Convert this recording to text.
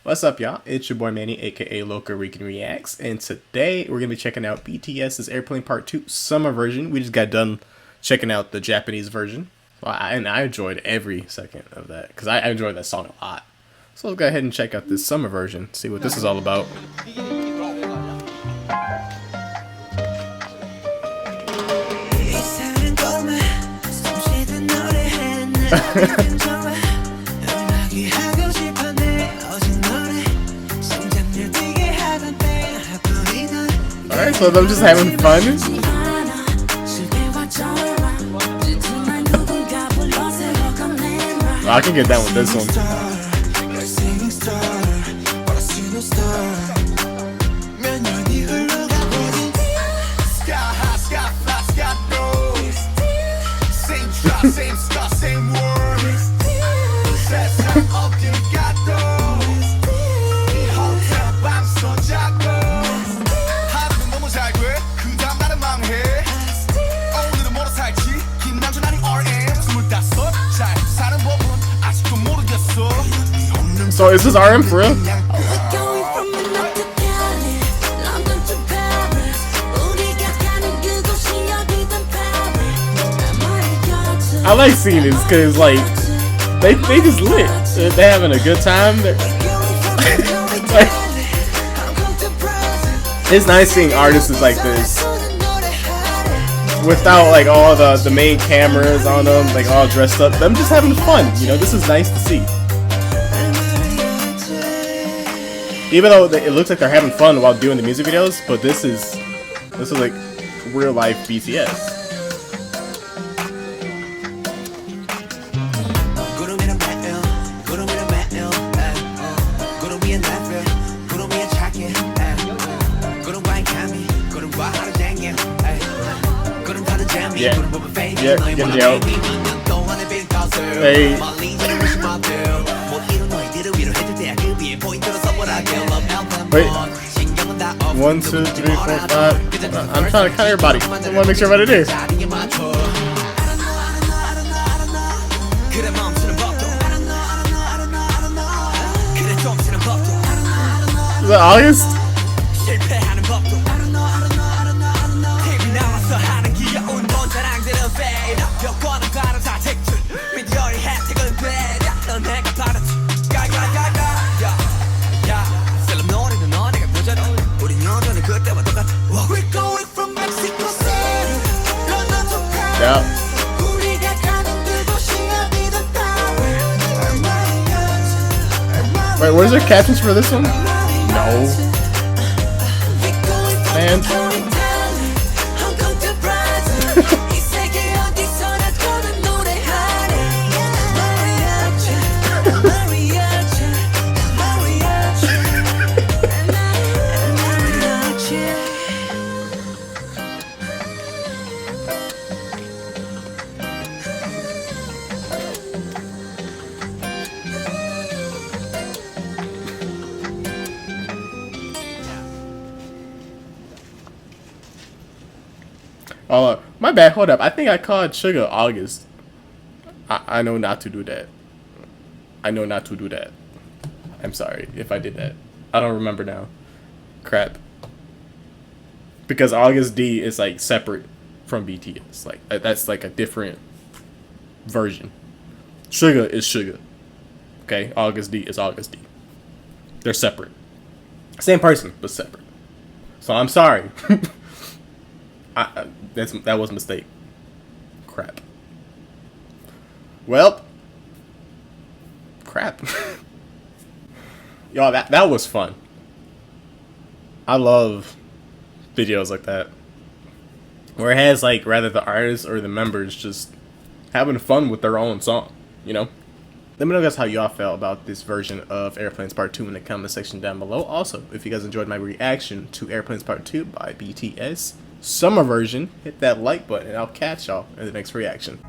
What's up, y'all? It's your boy Manny, aka Locorican Reacts, and today we're gonna be checking out BTS's Airplane Part 2 summer version. We just got done checking out the Japanese version, and I enjoyed every second of that because I enjoyed that song a lot. So let's go ahead and check out this summer version, see what this is all about. Alright, so I'm just having fun. Oh, I can get down with this one. So is this RM for real? I like seeing this because like they just lit. They're having a good time. Like, it's nice seeing artists like this without like all the main cameras on them, like all dressed up. Them just having fun. You know, this is nice to see. Even though it looks like they're having fun while doing the music videos, but this is like real life BTS. Yeah, get it out. Hey. Wait. 1, 2, 3, 4, 5. I'm trying to count everybody. I want to make sure everybody is. Is that August? Yeah. Wait, where's their captions for this one? No. Man. Oh, my bad. Hold up. I think I called Sugar August. I know not to do that. I know not to do that. I'm sorry if I did that. I don't remember now. Crap. Because August D is like separate from BTS. Like that's like a different version. Sugar is Sugar. Okay, August D is August D. They're separate. Same person, but separate. So I'm sorry. That was a mistake. Crap. Well, crap. Y'all, that was fun. I love videos like that, where it has like rather the artists or the members just having fun with their own song. You know. Let me know guys how y'all felt about this version of Airplanes Part 2 in the comment section down below. Also, if you guys enjoyed my reaction to Airplanes Part 2 by BTS summer version, hit that like button and I'll catch y'all in the next reaction.